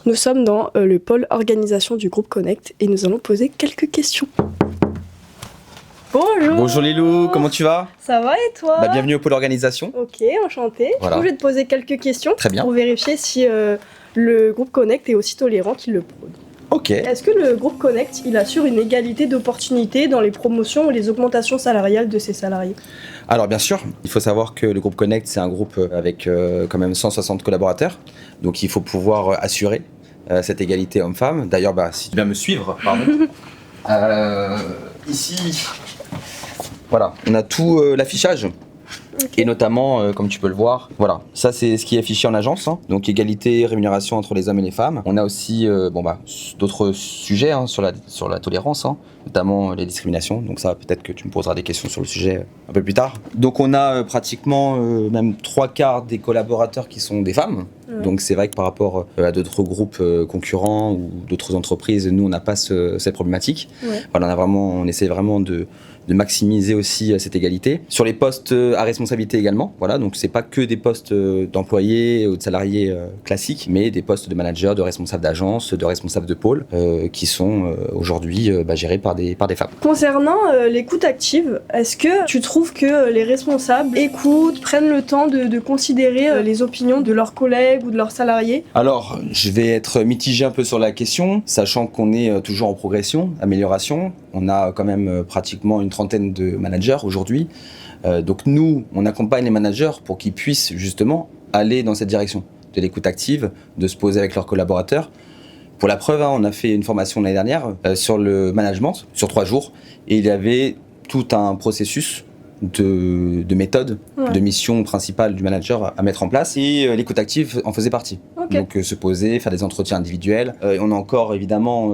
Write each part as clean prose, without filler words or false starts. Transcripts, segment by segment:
Nous sommes dans le pôle organisation du groupe Connect et nous allons poser quelques questions. Bonjour. Bonjour Lilou, comment tu vas? Ça va et toi? Bienvenue au pôle organisation. Ok, enchantée. Voilà. Du coup, je vais te poser quelques questions. Très bien. Pour vérifier si le groupe Connect est aussi tolérant qu'il le prône. Ok. Est-ce que le groupe Connect, il assure une égalité d'opportunités dans les promotions ou les augmentations salariales de ses salariés? Alors bien sûr, il faut savoir que le groupe Connect, c'est un groupe avec quand même 160 collaborateurs. Donc il faut pouvoir assurer cette égalité homme-femme. D'ailleurs, si tu viens me suivre, pardon. Ici, voilà, on a tout l'affichage. Okay. Et notamment, comme tu peux le voir, voilà, ça c'est ce qui est affiché en agence, hein. Donc égalité, rémunération entre les hommes et les femmes. On a aussi d'autres sujets sur la tolérance, hein, notamment les discriminations. Donc ça, peut-être que tu me poseras des questions sur le sujet un peu plus tard. Donc on a pratiquement même 3/4 des collaborateurs qui sont des femmes. Ouais. Donc c'est vrai que par rapport à d'autres groupes concurrents ou d'autres entreprises, nous on n'a pas cette problématique. Ouais. Voilà, on essaie vraiment de maximiser aussi cette égalité. Sur les postes à responsabilité également, voilà, donc c'est pas que des postes d'employés ou de salariés classiques, mais des postes de managers, de responsables d'agence, de responsables de pôle, qui sont aujourd'hui gérés par des femmes. Concernant l'écoute active, est-ce que tu trouves que les responsables écoutent, prennent le temps de considérer les opinions de leurs collègues ou de leurs salariés? Alors, je vais être mitigé un peu sur la question, sachant qu'on est toujours en progression, amélioration. On a quand même pratiquement une trentaine de managers aujourd'hui. Donc nous, on accompagne les managers pour qu'ils puissent justement aller dans cette direction de l'écoute active, de se poser avec leurs collaborateurs. Pour la preuve, on a fait une formation l'année dernière sur le management, sur 3 jours, et il y avait tout un processus de méthode, de mission principale du manager à mettre en place, et l'écoute active en faisait partie. Okay. Donc se poser, faire des entretiens individuels. On a encore évidemment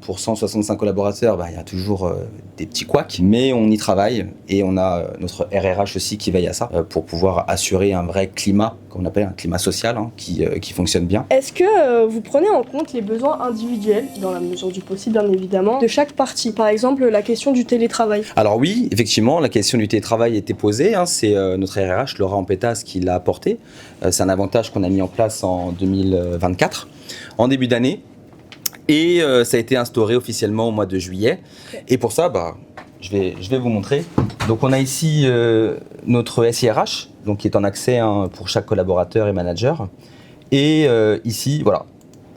pour 165 collaborateurs, il y a toujours des petits couacs, mais on y travaille et on a notre RRH aussi qui veille à ça pour pouvoir assurer un vrai climat, comme on appelle un climat social, qui fonctionne bien. Est-ce que vous prenez en compte les besoins individuels, dans la mesure du possible bien évidemment, de chaque partie? Par exemple la question du télétravail. Alors oui, effectivement, la question du télétravail était posée, c'est notre RRH, Laura Ampetas, qui l'a apporté. C'est un avantage qu'on a mis en place en 2024, en début d'année, et ça a été instauré officiellement au mois de juillet. Okay. Et pour ça, je vais vous montrer. Donc on a ici notre SIRH, donc qui est en accès pour chaque collaborateur et manager. Et ici, voilà,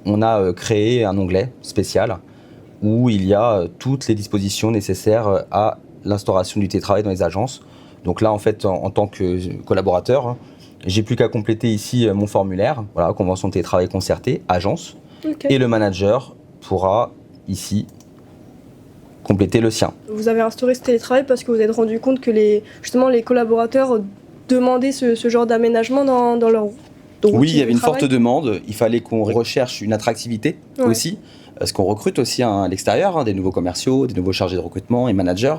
on a créé un onglet spécial où il y a toutes les dispositions nécessaires à l'instauration du télétravail dans les agences. Donc là, en fait, en tant que collaborateur, j'ai plus qu'à compléter ici mon formulaire, voilà, convention de télétravail concertée, agence, okay. Et le manager pourra ici compléter le sien. Vous avez instauré ce télétravail parce que vous vous êtes rendu compte que les collaborateurs demandaient ce genre d'aménagement dans leur routine. Oui, il y avait une forte demande, il fallait qu'on recherche une attractivité aussi, parce qu'on recrute aussi à l'extérieur, des nouveaux commerciaux, des nouveaux chargés de recrutement et managers,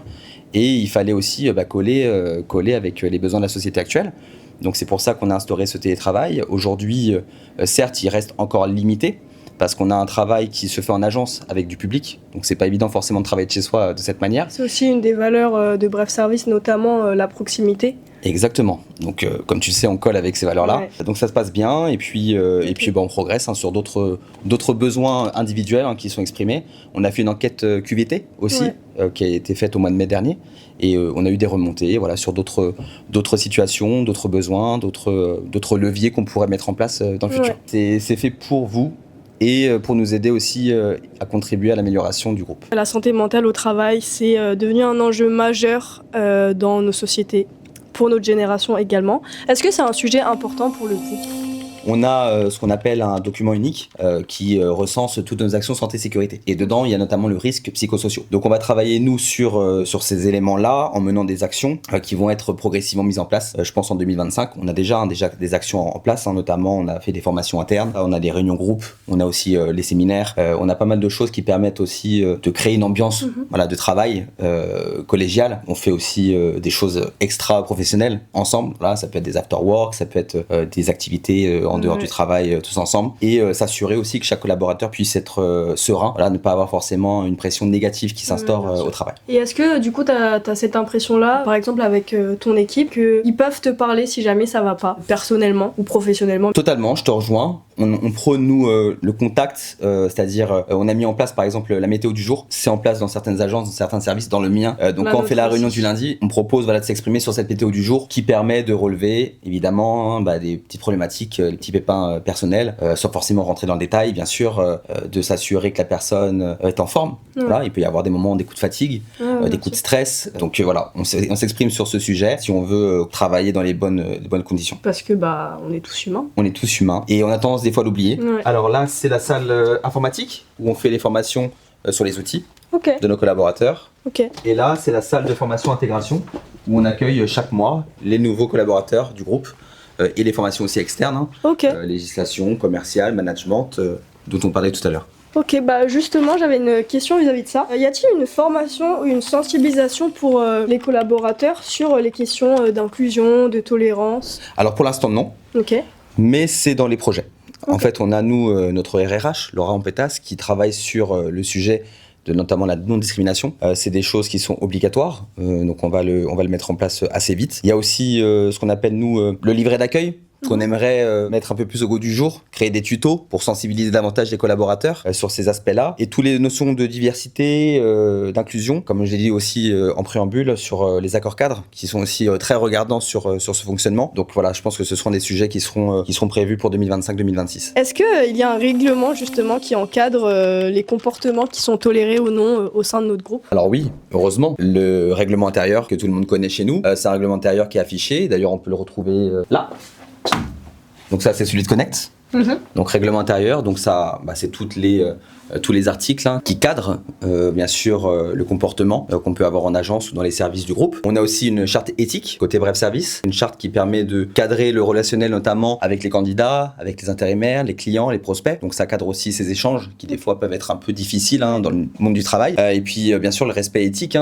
et il fallait aussi coller avec les besoins de la société actuelle. Donc c'est pour ça qu'on a instauré ce télétravail. Aujourd'hui, certes, il reste encore limité, parce qu'on a un travail qui se fait en agence avec du public, donc c'est pas évident forcément de travailler de chez soi de cette manière. C'est aussi une des valeurs de Bref Service, notamment la proximité. Exactement, donc comme tu le sais, on colle avec ces valeurs-là, donc ça se passe bien, et puis on progresse sur d'autres besoins individuels qui sont exprimés. On a fait une enquête QVT aussi, qui a été faite au mois de mai dernier, et on a eu des remontées sur d'autres situations, d'autres besoins, d'autres leviers qu'on pourrait mettre en place dans le futur. C'est fait pour vous, et pour nous aider aussi à contribuer à l'amélioration du groupe. La santé mentale au travail, c'est devenu un enjeu majeur dans nos sociétés, pour notre génération également. Est-ce que c'est un sujet important pour le groupe ? On a ce qu'on appelle un document unique qui recense toutes nos actions santé-sécurité. Et dedans, il y a notamment le risque psychosociaux. Donc on va travailler, nous, sur ces éléments-là, en menant des actions qui vont être progressivement mises en place. Je pense en 2025, on a déjà des actions en place, notamment on a fait des formations internes, on a des réunions groupes, on a aussi les séminaires, on a pas mal de choses qui permettent aussi de créer une ambiance de travail collégial. On fait aussi des choses extra-professionnelles ensemble. Là, ça peut être des after-work, ça peut être des activités en dehors du travail tous ensemble, et s'assurer aussi que chaque collaborateur puisse être serein, ne pas avoir forcément une pression négative qui s'instaure au travail. Et est-ce que du coup tu as cette impression-là, par exemple avec ton équipe, qu'ils peuvent te parler si jamais ça va pas, personnellement ou professionnellement ? Totalement, je te rejoins. On prône, nous, le contact, c'est-à-dire on a mis en place par exemple la météo du jour. C'est en place dans certaines agences, dans certains services, dans le mien. Donc quand on fait la réunion du lundi, on propose de s'exprimer sur cette météo du jour qui permet de relever évidemment des petites problématiques, les petits pépins personnels, sans forcément rentrer dans le détail, bien sûr, de s'assurer que la personne est en forme. Voilà, il peut y avoir des moments, des coups de fatigue, des coups de stress. Donc voilà, on s'exprime sur ce sujet si on veut travailler dans les bonnes conditions. Parce que on est tous humains. On est tous humains et on a tendance des fois à l'oublier. Alors là, c'est la salle informatique où on fait les formations sur les outils de nos collaborateurs. Et là, c'est la salle de formation intégration où on accueille chaque mois les nouveaux collaborateurs du groupe et les formations aussi externes, législation, commerciale, management, dont on parlait tout à l'heure. Ok, justement, j'avais une question vis-à-vis de ça. Y a-t-il une formation ou une sensibilisation pour les collaborateurs sur les questions d'inclusion, de tolérance? Alors pour l'instant, non. Mais c'est dans les projets. En fait, on a, nous, notre RRH, Laura Ampetas, qui travaille sur le sujet de notamment la non-discrimination. C'est des choses qui sont obligatoires, donc on va le mettre en place assez vite. Il y a aussi ce qu'on appelle, nous, le livret d'accueil, qu'on aimerait mettre un peu plus au goût du jour, créer des tutos pour sensibiliser davantage les collaborateurs sur ces aspects-là. Et toutes les notions de diversité, d'inclusion, comme je l'ai dit aussi en préambule, sur les accords cadres, qui sont aussi très regardants sur ce fonctionnement. Donc voilà, je pense que ce seront des sujets qui seront prévus pour 2025-2026. Est-ce qu'il y a un règlement justement qui encadre les comportements qui sont tolérés ou non au sein de notre groupe? Alors oui, heureusement. Le règlement intérieur que tout le monde connaît chez nous, c'est un règlement intérieur qui est affiché. D'ailleurs, on peut le retrouver là. Donc ça, c'est celui de Connect. Donc règlement intérieur, donc ça, c'est tous les articles qui cadrent bien sûr le comportement qu'on peut avoir en agence ou dans les services du groupe. On a aussi une charte éthique côté Bref Service, une charte qui permet de cadrer le relationnel notamment avec les candidats, avec les intérimaires, les clients, les prospects. Donc ça cadre aussi ces échanges qui des fois peuvent être un peu difficiles dans le monde du travail. Et puis bien sûr le respect éthique,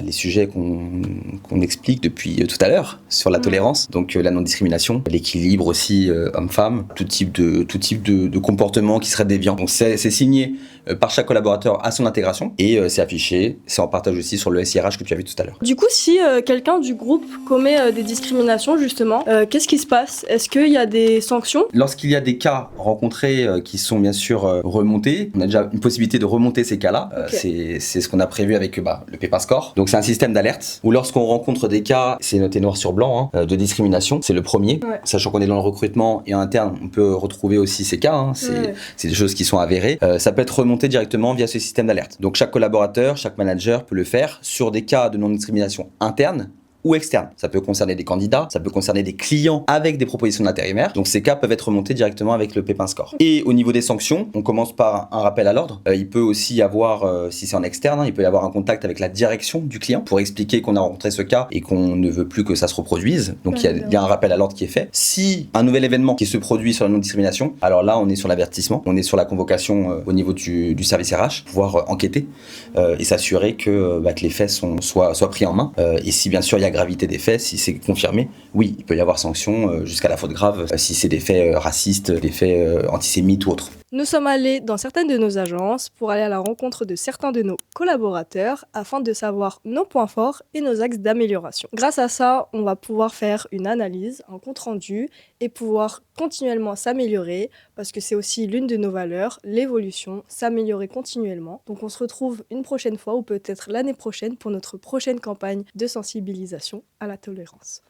les sujets qu'on explique depuis tout à l'heure sur la tolérance, donc la non-discrimination, l'équilibre aussi homme-femme, tout type de comportement qui serait déviant. Donc c'est signé par chaque collaborateur à son intégration et c'est affiché, c'est en partage aussi sur le SIRH que tu as vu tout à l'heure. Du coup, si quelqu'un du groupe commet des discriminations justement, qu'est-ce qui se passe? Est-ce qu'il y a des sanctions? Lorsqu'il y a des cas rencontrés qui sont bien sûr remontés, on a déjà une possibilité de remonter ces cas-là. C'est ce qu'on a prévu avec le Pépin Score. Donc c'est un système d'alerte où lorsqu'on rencontre des cas, c'est noté noir sur blanc, de discrimination, c'est le premier. Sachant qu'on est dans le recrutement et interne, on peut retrouver aussi ces cas. C'est des choses qui sont avérées. Ça peut être remonté directement via ce système d'alerte. Donc chaque collaborateur, chaque manager peut le faire sur des cas de non-discrimination interne ou externe. Ça peut concerner des candidats, ça peut concerner des clients avec des propositions d'intérimaires. Donc ces cas peuvent être remontés directement avec le Pépin Score. Et au niveau des sanctions, on commence par un rappel à l'ordre. Il peut aussi y avoir, si c'est en externe, il peut y avoir un contact avec la direction du client pour expliquer qu'on a rencontré ce cas et qu'on ne veut plus que ça se reproduise. Donc il y a un rappel à l'ordre qui est fait. Si un nouvel événement qui se produit sur la non-discrimination, alors là on est sur l'avertissement, on est sur la convocation au niveau du service RH, pouvoir enquêter et s'assurer que les faits soient pris en main. Et si bien sûr il y a gravité des faits, si c'est confirmé, oui, il peut y avoir sanction jusqu'à la faute grave si c'est des faits racistes, des faits antisémites ou autres. Nous sommes allés dans certaines de nos agences pour aller à la rencontre de certains de nos collaborateurs afin de savoir nos points forts et nos axes d'amélioration. Grâce à ça, on va pouvoir faire une analyse, un compte-rendu et pouvoir continuellement s'améliorer parce que c'est aussi l'une de nos valeurs, l'évolution, s'améliorer continuellement. Donc on se retrouve une prochaine fois ou peut-être l'année prochaine pour notre prochaine campagne de sensibilisation à la tolérance.